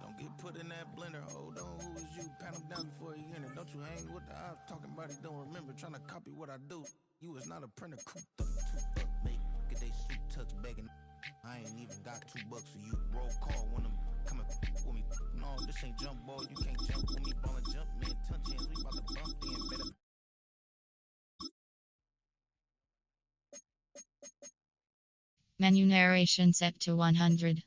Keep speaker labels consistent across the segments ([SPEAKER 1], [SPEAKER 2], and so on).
[SPEAKER 1] Don't get put in that blender. Hold on, who is you? Pat him down before you enter. Don't you hang with the ops talking about it, don't remember. Trying to copy what I do. You is not a printer. Cooped up, too up, make get they suit tucks begging. I ain't even got $2 for you. Roll call when I'm coming with me. No, this ain't jump ball. You can't jump with me. Ball and jump, man. Touch hands. We about to bump in. Better.
[SPEAKER 2] Menu narration set to 100.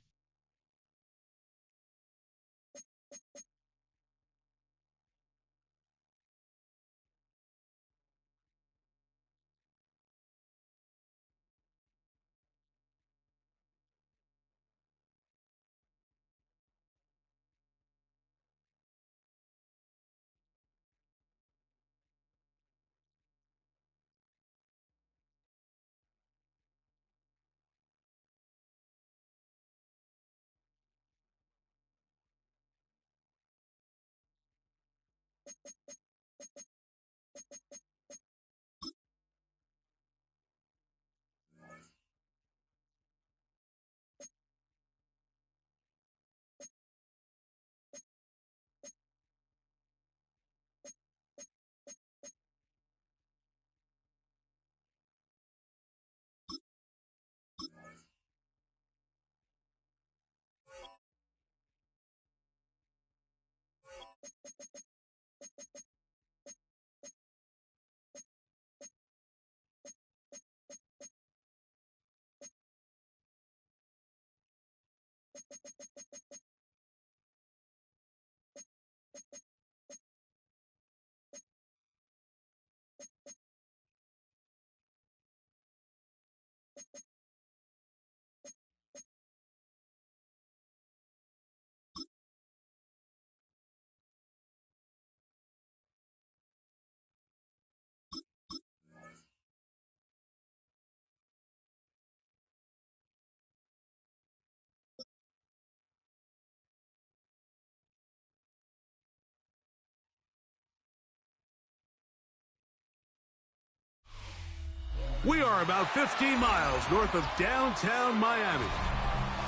[SPEAKER 3] We are about 15 miles north of downtown Miami.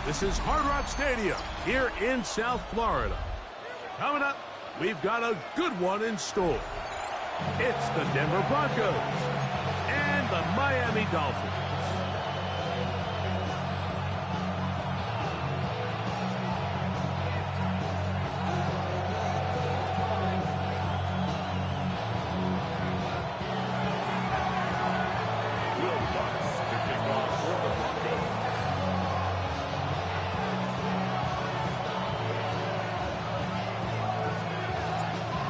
[SPEAKER 3] This is Hard Rock Stadium here in South Florida. Coming up, we've got a good one in store. It's the Denver Broncos and the Miami Dolphins.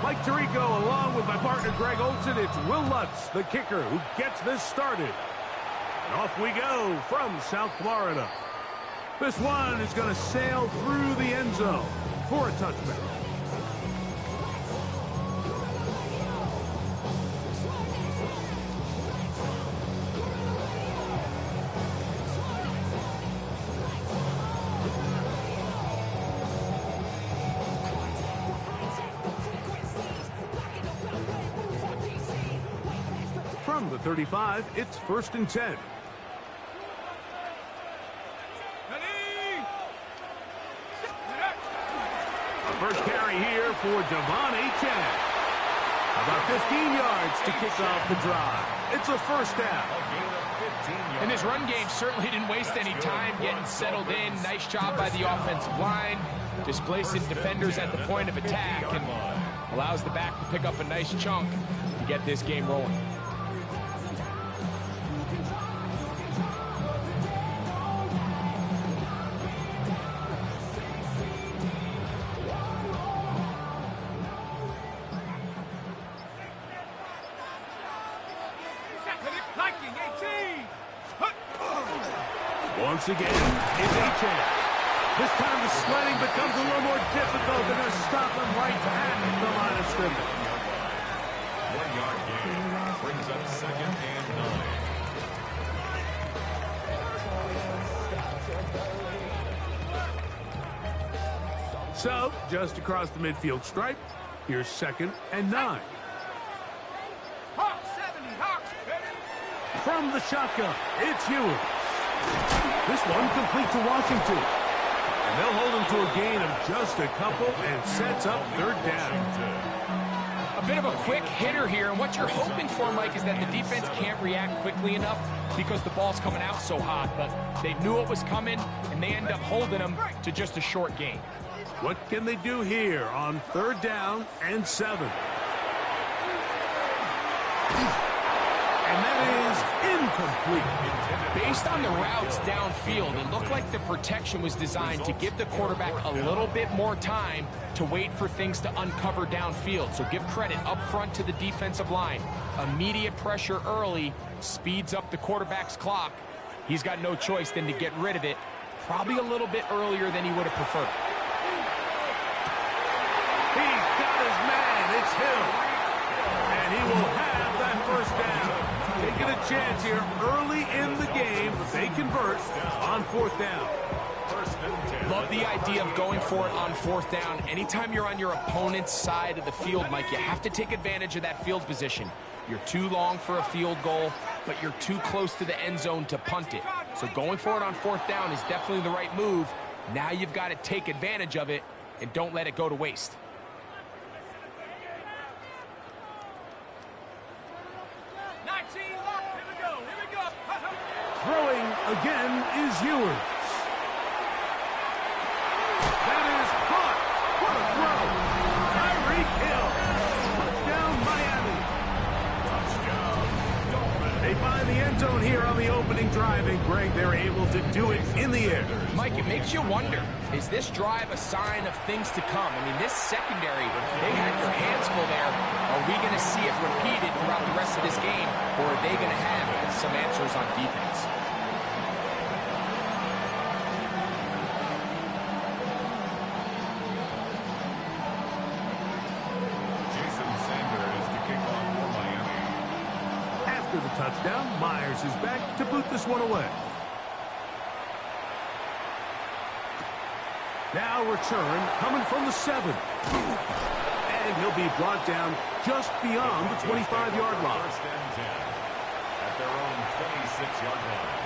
[SPEAKER 3] Mike Tirico, along with my partner Greg Olson, it's Will Lutz, the kicker, who gets this started. And off we go from South Florida. This one is going to sail through the end zone for a touchback. From the 35, it's 1st and 10. A first carry here for Devon Achane. About 15 yards to kick off the drive. It's a first down.
[SPEAKER 4] And this run game certainly didn't waste any time getting settled in. Nice job by the offensive line, displacing defenders at the point of attack, and allows the back to pick up a nice chunk to get this game rolling.
[SPEAKER 3] once again, it's Achane. This time the sledding becomes a little more difficult. They're going to stop him right at the line of scrimmage.
[SPEAKER 5] 1-yard gain brings up 2nd and 9.
[SPEAKER 3] So, just across the midfield stripe, here's 2nd and 9. From the shotgun, it's Ewers. This one complete to Washington. And they'll hold him to a gain of just a couple and sets up 3rd down.
[SPEAKER 4] A bit of a quick hitter here, and what you're hoping for, Mike, is that the defense can't react quickly enough because the ball's coming out so hot, but they knew it was coming, and they end up holding them to just a short gain.
[SPEAKER 3] What can they do here on 3rd down and 7? And that is incomplete.
[SPEAKER 4] Based on the routes downfield, it looked like the protection was designed to give the quarterback a little bit more time to wait for things to uncover downfield. So give credit up front to the defensive line. Immediate pressure early speeds up the quarterback's clock. He's got no choice than to get rid of it, probably a little bit earlier than he would have preferred.
[SPEAKER 3] He's got his man. It's Hill. And he will have that 1st down. Taking a chance here early in the game. They convert on 4th down.
[SPEAKER 4] Love the idea of going for it on 4th down. Anytime you're on your opponent's side of the field, Mike, you have to take advantage of that field position. You're too long for a field goal, but you're too close to the end zone to punt it. So going for it on 4th down is definitely the right move. Now you've got to take advantage of it and don't let it go to waste.
[SPEAKER 3] Throwing again is Ewers. That is caught. What a throw. Tyreek Hill. Touchdown, Miami. They find the end zone here on the opening drive, and Greg, they're able to do it in the air.
[SPEAKER 4] Mike, it makes you wonder, is this drive a sign of things to come? I mean, this secondary, they had their hands full there. Are we going to see it repeated throughout the rest of this game, or are they going to have some answers on defense?
[SPEAKER 3] After the touchdown, Myers is back to boot this one away. Now return coming from the 7. And he'll be brought down just beyond the 25-yard line.
[SPEAKER 5] 1st and 10 at their own 26-yard line.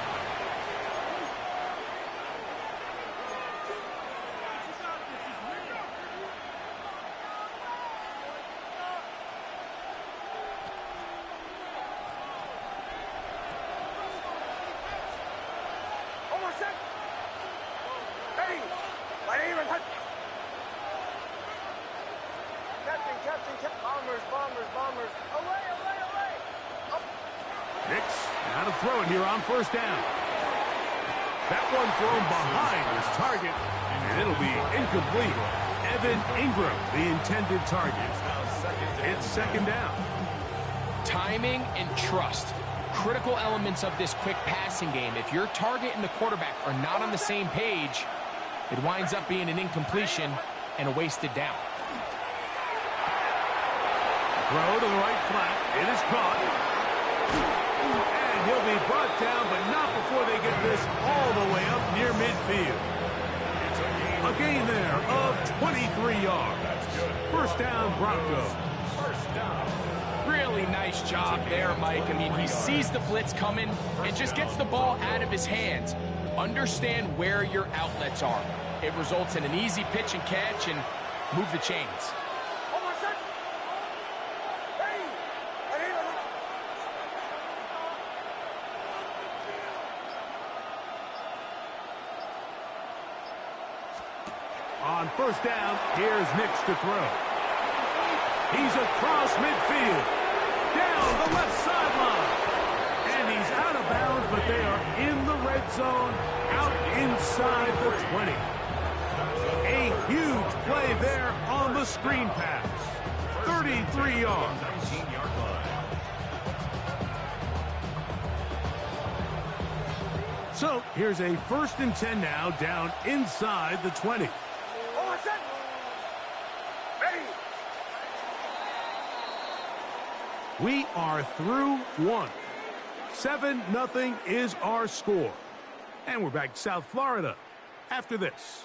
[SPEAKER 3] Nix, now to throw it here on 1st down. That one thrown behind his target, and it'll be incomplete. Evan Ingram, the intended target. It's 2nd down.
[SPEAKER 4] Timing and trust, critical elements of this quick passing game. If your target and the quarterback are not on the same page, it winds up being an incompletion and a wasted down.
[SPEAKER 3] Throw to the right flat. It is caught. And he'll be brought down, but not before they get this all the way up near midfield. A gain there of 23 yards. 1st down, Broncos.
[SPEAKER 4] Really nice job there, Mike. I mean, he sees the blitz coming and just gets the ball out of his hands. Understand where your outlets are. It results in an easy pitch and catch and move the chains.
[SPEAKER 3] On 1st down, here's Nix to throw. He's across midfield, down the left sideline. And he's out of bounds, but they are in the red zone, out inside the 20. A huge play there on the screen pass. 33 yards. So here's a 1st and 10 now, down inside the 20. We are through one. 7-0 is our score. And we're back to South Florida after this.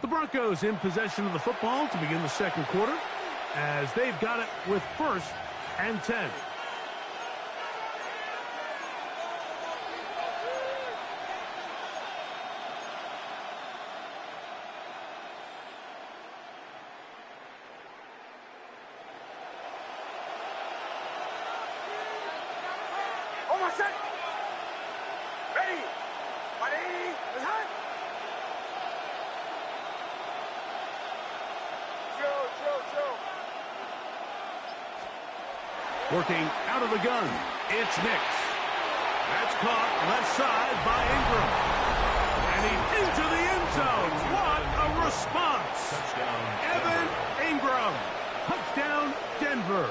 [SPEAKER 3] The Broncos in possession of the football to begin the second quarter, as they've got it with 1st and 10. Working out of the gun, it's Nix. That's caught left side by Ingram. And he's into the end zone. What a response.
[SPEAKER 5] Touchdown.
[SPEAKER 3] Evan Ingram. Touchdown, Denver.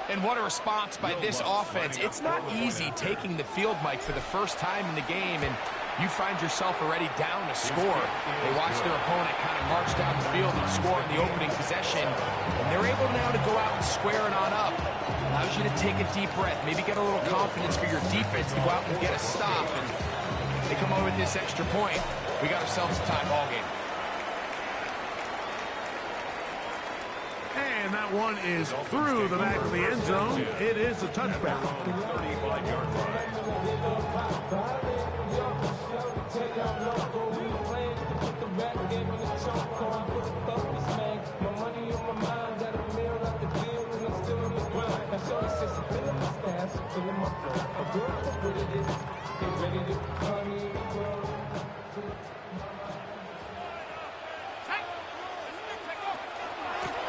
[SPEAKER 4] And what a response by this offense. It's not easy taking the field, Mike, for the first time in the game, and you find yourself already down a score. They watch their opponent kind of march down the field and score in the opening possession, and they're able now to go out and square it on up. Allows you to take a deep breath, maybe get a little confidence for your defense to go out and get a stop, and they come over with this extra point. We got ourselves a tie ball game.
[SPEAKER 3] And that one is through the back of the end zone. It is a touchback.
[SPEAKER 5] 35-yard line.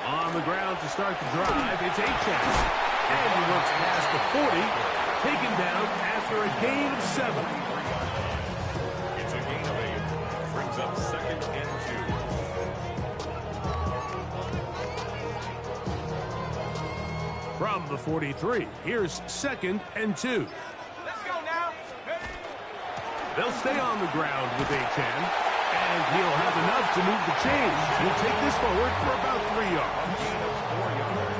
[SPEAKER 3] On the ground to start the drive, it's Achane. And he looks past the 40, taken down after a gain of 7.
[SPEAKER 5] It's a gain of 8. Brings up 2nd and 2.
[SPEAKER 3] From the 43, here's 2nd and 2.
[SPEAKER 4] Let's go now.
[SPEAKER 3] They'll stay on the ground with Achane, and he'll have enough to move the chains. He'll take this forward for about 3 yards.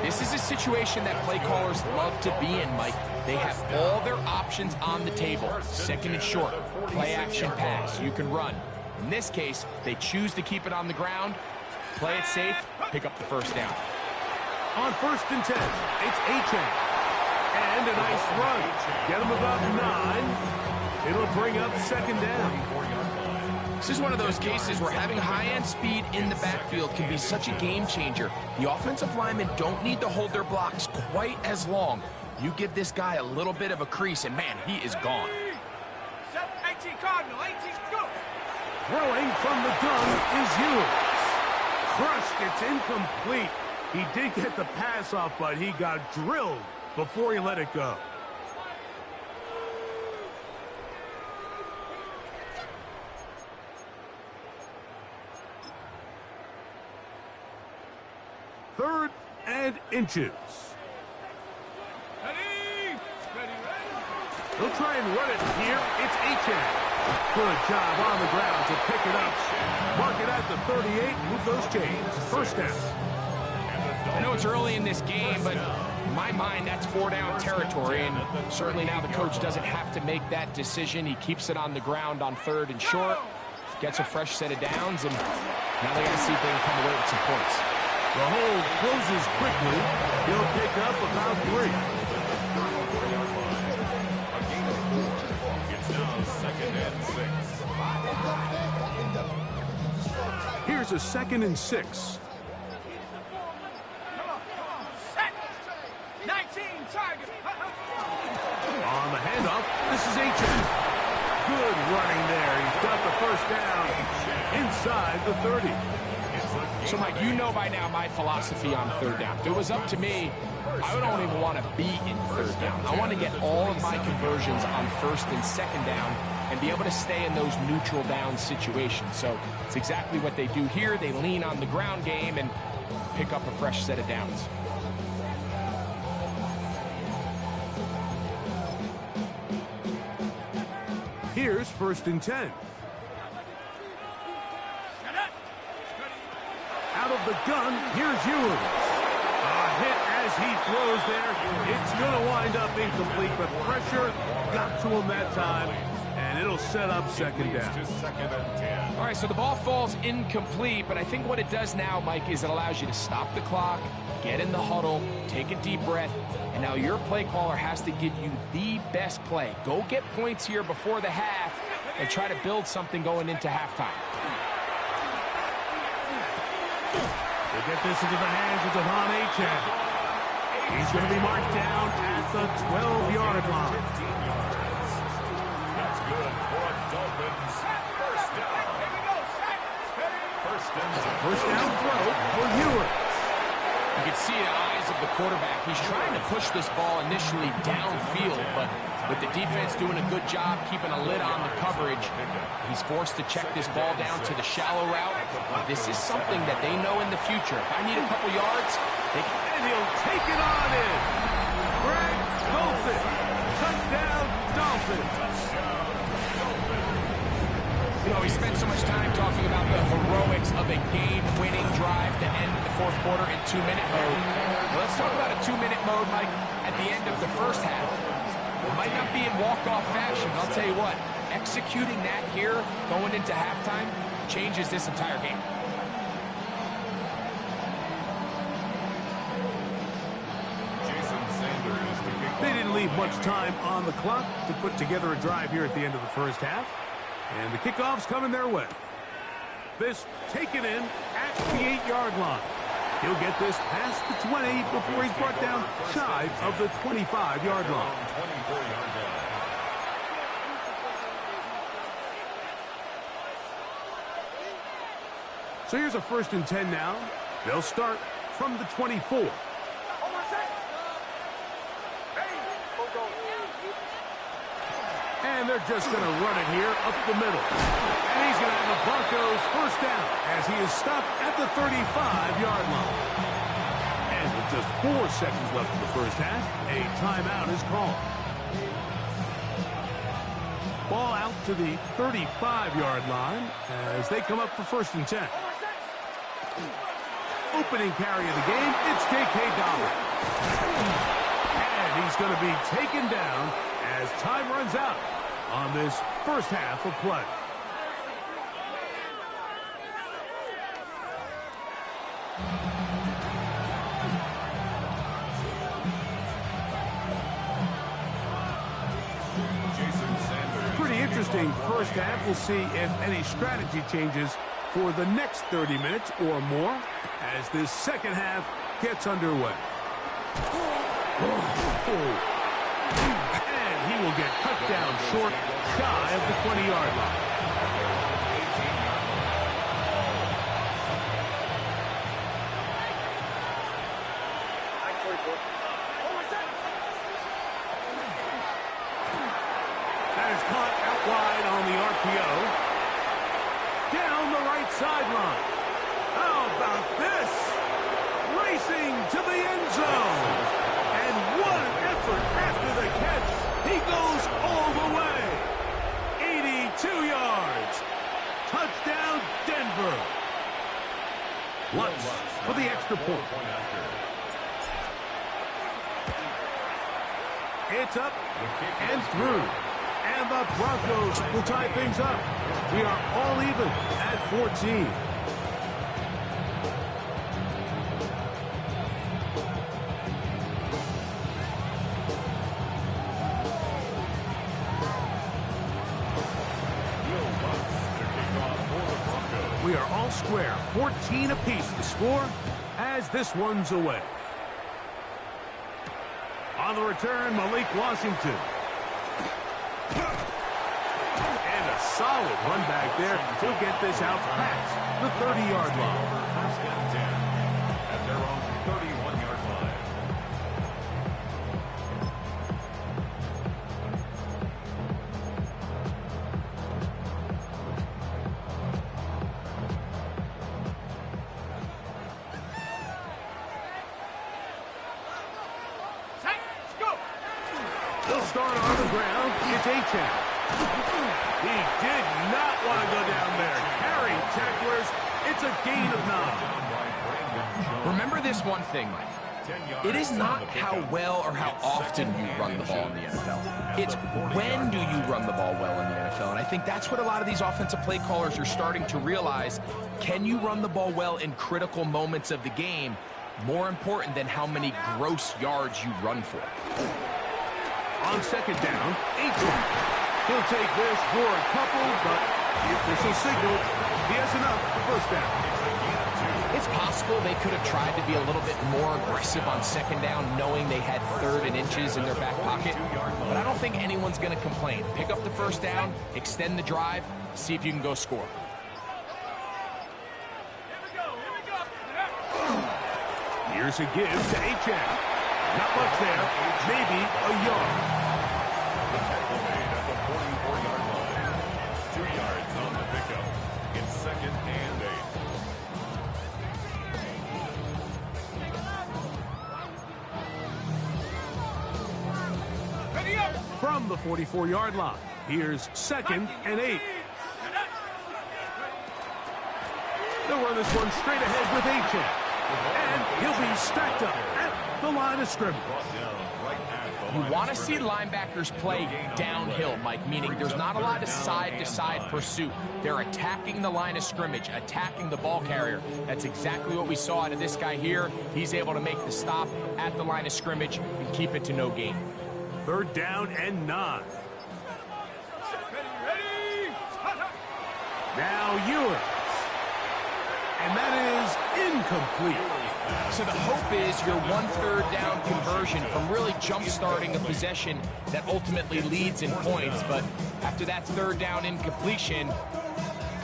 [SPEAKER 4] This is a situation that play callers love to be in, Mike. They have all their options on the table. 2nd and short, play action pass, you can run. In this case, they choose to keep it on the ground, play it safe, pick up the 1st down.
[SPEAKER 3] On 1st and 10, it's Achane. And a nice run. Get him about 9. It'll bring up 2nd down.
[SPEAKER 4] This is one of those cases where having high-end speed in the backfield can be such a game changer. The offensive linemen don't need to hold their blocks quite as long. You give this guy a little bit of a crease, and man, he is gone.
[SPEAKER 6] 18 Cardinal, 18, go!
[SPEAKER 3] Throwing from the gun is Ewers. Crushed, it's incomplete. He did get the pass off, but he got drilled before he let it go. Third and inches.
[SPEAKER 6] Ready! Ready, ready!
[SPEAKER 3] They'll try and run it here. It's Achane. Good job on the ground to pick it up. Mark it at the 38. Move those chains. 1st down.
[SPEAKER 4] I know it's early in this game, but in my mind, that's 4-down territory, and certainly now the coach doesn't have to make that decision. He keeps it on the ground on 3rd and short, gets a fresh set of downs, and now they got to see if they can come away with some points.
[SPEAKER 3] The hold closes quickly. He'll pick up about 3.
[SPEAKER 5] It's now 2nd and 6.
[SPEAKER 3] Here's a 2nd and 6.
[SPEAKER 6] Set! 19, target!
[SPEAKER 3] On the handoff, this is Achane. Good running there. He's got the 1st down inside the 30.
[SPEAKER 4] So, Mike, you know by now my philosophy on 3rd down. If it was up to me, I don't even want to be in 3rd down. I want to get all of my conversions on 1st and 2nd down and be able to stay in those neutral down situations. So it's exactly what they do here. They lean on the ground game and pick up a fresh set of downs.
[SPEAKER 3] Here's 1st and 10. Out of the gun, here's Ewing. A hit as he throws there. It's going to wind up incomplete, but pressure got to him that time, and it'll set up 2nd down.
[SPEAKER 4] All right, so the ball falls incomplete, but I think what it does now, Mike, is it allows you to stop the clock, get in the huddle, take a deep breath, and now your play caller has to give you the best play. Go get points here before the half and try to build something going into halftime.
[SPEAKER 3] They get this into the hands of Devon Achane. He's going to be marked down at the 12-yard line.
[SPEAKER 5] That's good for a Dolphins first down. First down
[SPEAKER 3] throw for Ewing.
[SPEAKER 4] You can see the eyes of the quarterback. He's trying to push this ball initially downfield, but with the defense doing a good job keeping a lid on the coverage, he's forced to check this ball down to the shallow route. This is something that they know in the future. If I need a couple yards, they can...
[SPEAKER 3] And he'll take it on in. Greg Dolphin. Touchdown, Dolphins.
[SPEAKER 4] You know, we spent so much time talking about the heroics of a game-winning drive to end the 4th quarter in 2-minute mode. Well, let's talk about a 2-minute mode, Mike, at the end of the first half. It might not be in walk-off fashion, but I'll tell you what, executing that here going into halftime changes this entire game.
[SPEAKER 3] They didn't leave much time on the clock to put together a drive here at the end of the first half. And the kickoff's coming their way. This taken in at the 8-yard line. He'll get this past the 20 before he's brought down shy of the 25-yard line. So here's a 1st and 10 now. They'll start from the 24. And they're just going to run it here up the middle. And he's going to have the Broncos first down as he is stopped at the 35-yard line. And with just 4 seconds left in the first half, a timeout is called. Ball out to the 35-yard line as they come up for 1st and 10. Opening carry of the game, it's J.K. Dobbins. And he's going to be taken down as time runs out on this first half of play. Pretty interesting first half. We'll see if any strategy changes for the next 30 minutes or more as this second half gets underway. And he will get cut down short, shy of the 20-yard line. That is caught out wide on the RPO. Down the right sideline. How about this? Racing to the end zone. And what an effort after the catch. He goes all the way. 82 yards. Touchdown, Denver. Lutz for the extra point. It's up and through. And the Broncos will tie things up. We are all even at 14. We are all square, 14 apiece the score as this one's away. On the return, Malik Washington. And a solid run back there. He'll get this out past the 30-yard line.
[SPEAKER 5] First and 10 at their own 31-yard line.
[SPEAKER 3] They'll start on the ground. It's Achane. He did not want to go down there. Carry tacklers. It's a gain of 9.
[SPEAKER 4] Remember this one thing, Mike. It is not how well or how often you run the ball in the NFL. It's when do you run the ball well in the NFL. And I think that's what a lot of these offensive play callers are starting to realize. Can you run the ball well in critical moments of the game? More important than how many gross yards you run for.
[SPEAKER 3] On second down, 18. He'll take this for a couple, but the official signal, he has enough for first down.
[SPEAKER 4] It's possible they could have tried to be a little bit more aggressive on second down, knowing they had 3rd and inches in their back pocket. But I don't think anyone's going to complain. Pick up the first down, extend the drive, see if you can go score.
[SPEAKER 3] Here's a give to Achane. Not much there, maybe a yard.
[SPEAKER 5] At the 44-yard line. 2 yards on the pickup. It's 2nd and 8.
[SPEAKER 3] From the 44-yard line, here's 2nd and 8. They'll run this one straight ahead with Achane. And he'll be stacked up at the line of scrimmage.
[SPEAKER 4] You want to see linebackers play downhill, Mike, meaning there's not a lot of side-to-side pursuit. They're attacking the line of scrimmage, attacking the ball carrier. That's exactly what we saw out of this guy here. He's able to make the stop at the line of scrimmage and keep it to no gain.
[SPEAKER 3] 3rd down and 9. Now Ewers. And that is incomplete.
[SPEAKER 4] So the hope is your 1 3rd down conversion from really jump-starting a possession that ultimately leads in points. But after that 3rd down incompletion,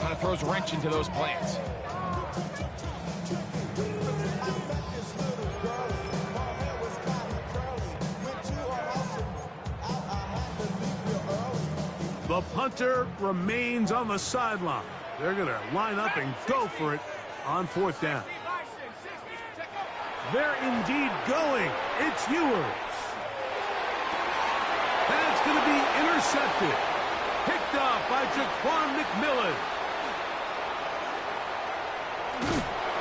[SPEAKER 4] kind of throws a wrench into those plans.
[SPEAKER 3] The punter remains on the sideline. They're going to line up and go for it on 4th down. They're indeed going. It's Ewers. That's going to be intercepted. Picked off by Jaquan McMillan.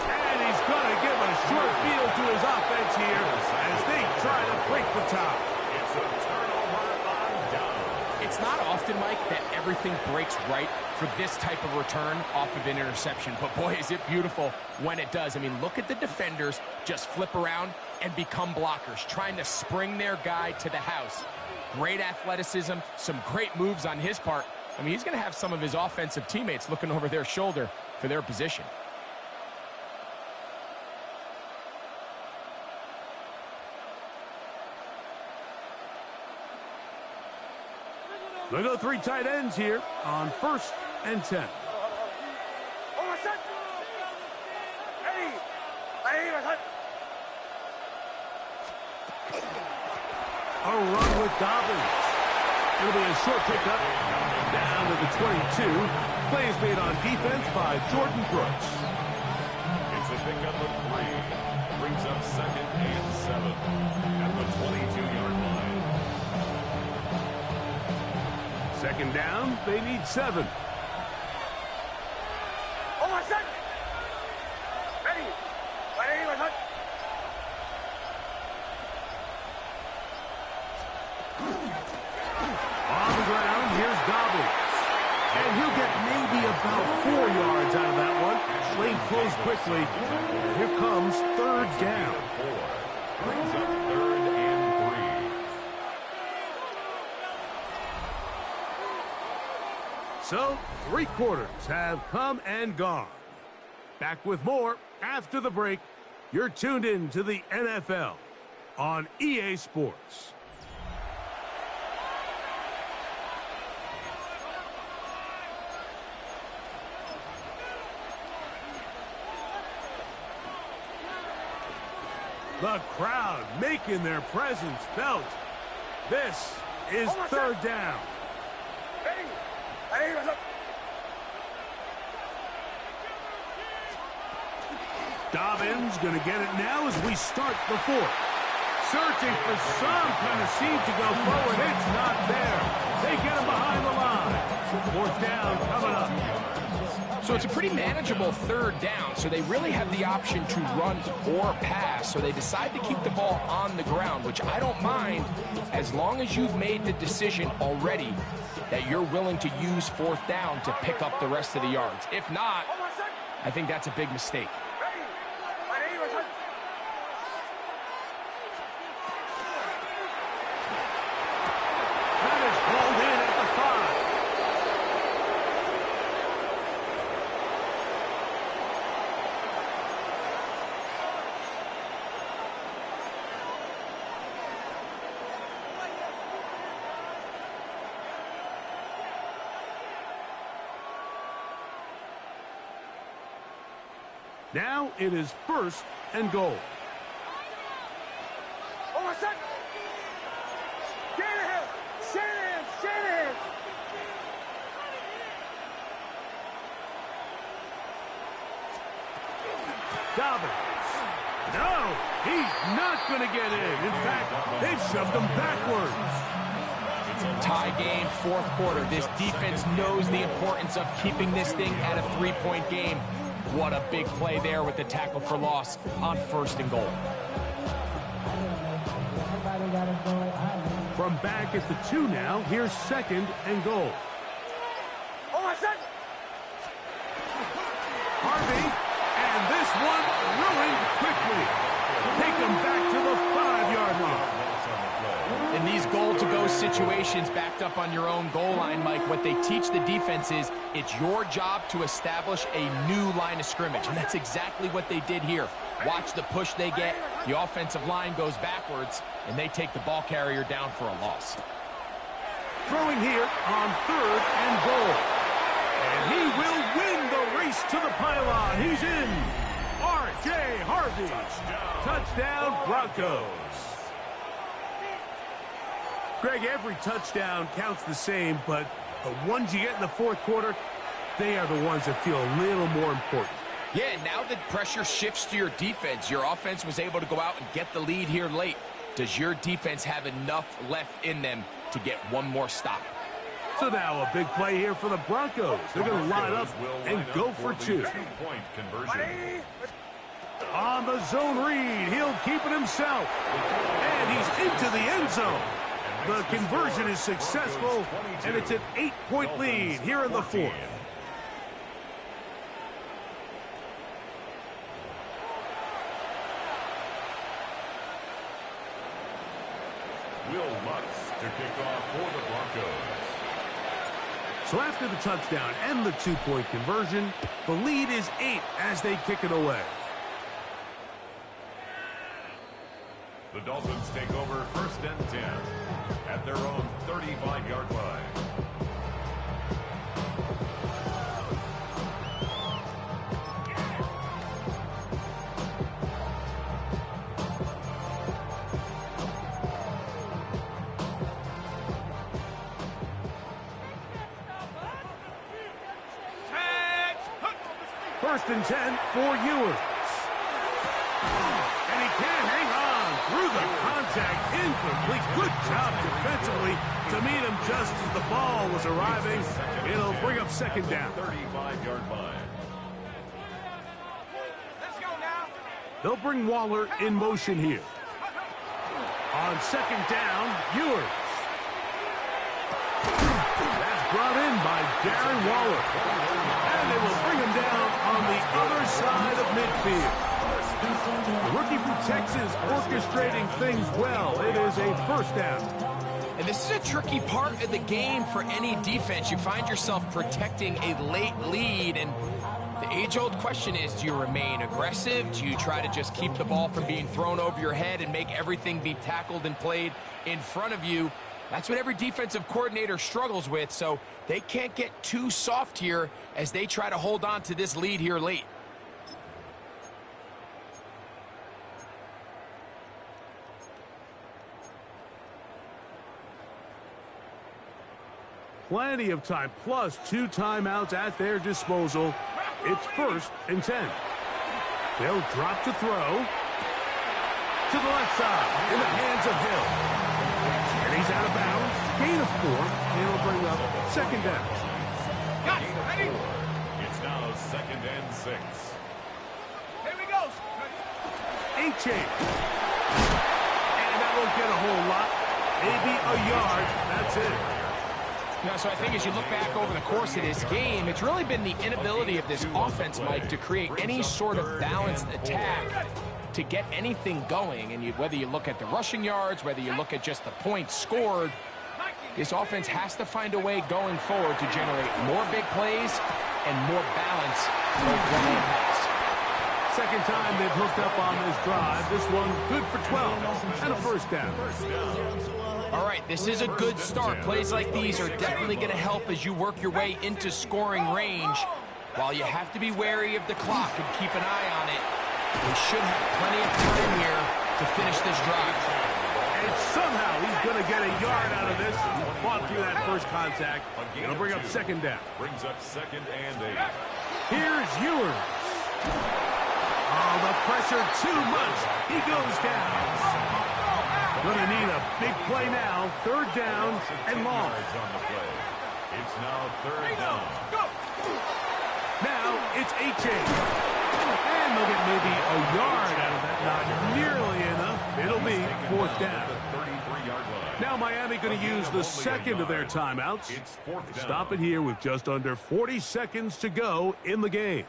[SPEAKER 3] And he's going to give a short field to his offense here as they try to break the top.
[SPEAKER 5] It's a turnover on down.
[SPEAKER 4] It's not often, Mike, that everything breaks right for this type of return off of an interception. But boy, is it beautiful when it does. I mean, look at the defenders just flip around and become blockers, trying to spring their guy to the house. Great athleticism, some great moves on his part. I mean, he's going to have some of his offensive teammates looking over their shoulder for their position.
[SPEAKER 3] They go 3 tight ends here on 1st and 10. A run with Dobbins. It'll be a short pickup down to the 22. Plays made on defense by Jordan Brooks.
[SPEAKER 5] It's a pickup of 3. Brings up 2nd and 7 at the 22-yard line.
[SPEAKER 3] 2nd down, they need 7. On the ground, here's Dobbins. And he'll get maybe about 4 yards out of that one. Lane closed quickly. Here comes 3rd down.
[SPEAKER 5] 4. Brings up 3rd and 3.
[SPEAKER 3] So, 3 quarters have come and gone. Back with more after the break. You're tuned in to the NFL on EA Sports. The crowd making their presence felt. This is 3rd down. Dobbins going to get it now as we start the 4th. Searching for some kind of seed to go forward. It's not there. They get him behind the line. Fourth down coming up.
[SPEAKER 4] So it's a pretty manageable third down, so they really have the option to run or pass, so they decide to keep the ball on the ground, which I don't mind as long as you've made the decision already that you're willing to use fourth down to pick up the rest of the yards. If not, I think that's a big mistake.
[SPEAKER 3] That is hauled in at the 5. Now it is first and goal. Dobbins. No, he's not going to get in. In fact, they've shoved him backwards.
[SPEAKER 4] Tie game, fourth quarter. This defense knows the importance of keeping this thing at a 3-point game. What a big play there with the tackle for loss on first and goal.
[SPEAKER 3] From back at the 2 now, here's second and goal. Harvey, and this one ruined quickly. Take them back to the 5-yard line.
[SPEAKER 4] In these goal-to-go situations backed up on your own goal line, Mike, what they teach the defense is it's your job to establish a new line of scrimmage, and that's exactly what they did here. Watch the push they get. The offensive line goes backwards, and they take the ball carrier down for a loss.
[SPEAKER 3] Throwing here on third and goal. And he will win the race to the pylon. He's in. R.J. Harvey. Touchdown, Broncos. Greg, every touchdown counts the same, but the ones you get in the fourth quarter, they are the ones that feel a little more important.
[SPEAKER 4] Yeah, now that pressure shifts to your defense, your offense was able to go out and get the lead here late. Does your defense have enough left in them to get one more stop?
[SPEAKER 3] So now a big play here for the Broncos. They're going to line up and go for 2.
[SPEAKER 5] Two-point conversion.
[SPEAKER 3] On the zone read, he'll keep it himself. And he's into the end zone. The conversion is successful, and it's an 8-point lead here in the fourth.
[SPEAKER 5] Will Lutz to kick off for the Broncos.
[SPEAKER 3] So after the touchdown and the 2-point conversion, the lead is 8 as they kick it away.
[SPEAKER 5] The Dolphins take over first and 10 at their own 35-yard line.
[SPEAKER 3] First and 10 for Ewers. And he can't hang on through the contact. Incomplete. Good job defensively to meet him just as the ball was arriving. It'll bring up second down.
[SPEAKER 5] 35-yard line.
[SPEAKER 6] Let's go now.
[SPEAKER 3] They'll bring Waller in motion here. On second down, Ewers. That's brought in by Darren Waller. And they will bring him down on the other side of midfield. The rookie from Texas orchestrating things well. It is a first down.
[SPEAKER 4] And this is a tricky part of the game for any defense. You find yourself protecting a late lead, and the age-old question is, do you remain aggressive? Do you try to just keep the ball from being thrown over your head and make everything be tackled and played in front of you? That's what every defensive coordinator struggles with, so they can't get too soft here as they try to hold on to this lead here late.
[SPEAKER 3] Plenty of time, plus 2 timeouts at their disposal. It's first and 10. They'll drop to throw. To the left side, in the hands of Hill. And he's out of bounds. Gain of 4, and it'll bring up second down.
[SPEAKER 6] Got it. Ready?
[SPEAKER 5] It's now 2nd and 6.
[SPEAKER 6] Here we go. Ready?
[SPEAKER 3] A-chain. And that won't get a whole lot. Maybe a yard. That's it.
[SPEAKER 4] So I think as you look back over the course of this game, it's really been the inability of this offense, Mike, to create any sort of balanced attack to get anything going. And whether you look at the rushing yards, whether you look at just the points scored, this offense has to find a way going forward to generate more big plays and more balance both run and pass.
[SPEAKER 3] Second time they've hooked up on this drive. This one good for 12 and a first down.
[SPEAKER 4] All right, this is a good start. Plays like these are definitely going to help as you work your way into scoring range. While you have to be wary of the clock and keep an eye on it, we should have plenty of time here to finish this drive.
[SPEAKER 3] And somehow he's going to get a yard out of this. He fought through that first contact. It'll bring up second down.
[SPEAKER 5] Brings up 2nd and 8.
[SPEAKER 3] Here's Ewers. Oh, the pressure too much. He goes down. Going to need a big play now. 3rd down and long.
[SPEAKER 5] On the play. It's now 3rd down.
[SPEAKER 3] Now it's A-chain. And they'll get maybe a yard out of that. Not nearly enough. It'll be 4th down.
[SPEAKER 5] 33-yard line.
[SPEAKER 3] Now Miami going to use the second of their timeouts.
[SPEAKER 5] It's 4th down.
[SPEAKER 3] Stop it here with just under 40 seconds to go in the game.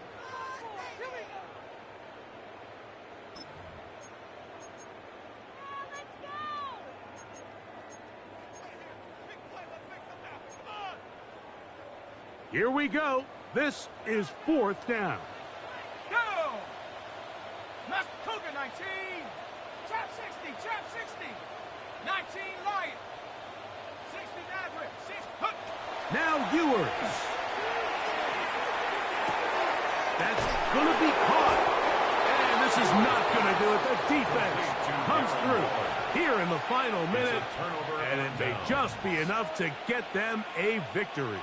[SPEAKER 3] Here we go. This is 4th down.
[SPEAKER 6] Go! Left Cougar 19. Trap 60. Trap 60. 19 Lion. 60 Maverick. 6 Hook.
[SPEAKER 3] Now Ewers. That's going to be caught. And this is not going to do it. The defense comes through here in the final minute. And it may just be enough to get them a victory.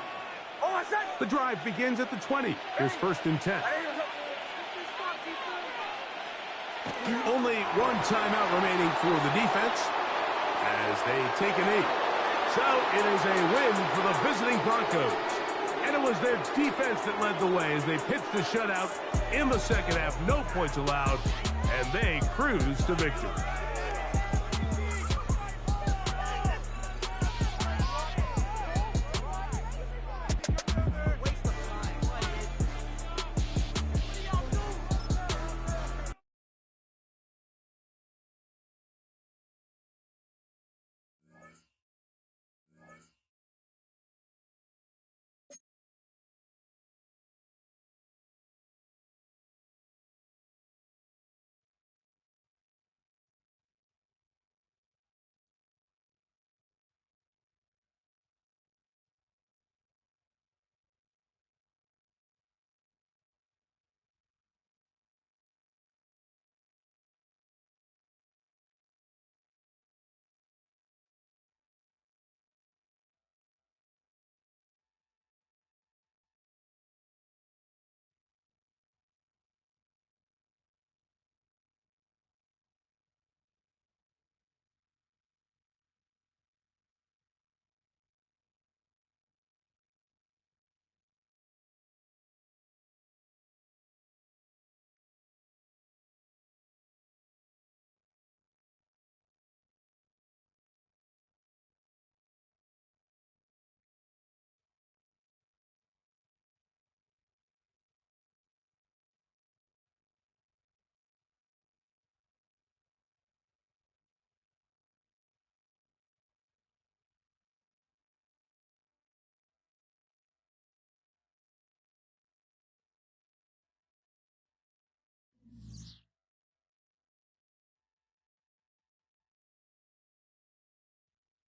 [SPEAKER 3] The drive begins at the 20. Here's 1st and 10. Only one timeout remaining for the defense as they take a knee. So it is a win for the visiting Broncos. And it was their defense that led the way as they pitched the shutout in the second half. No points allowed, and they cruise to victory.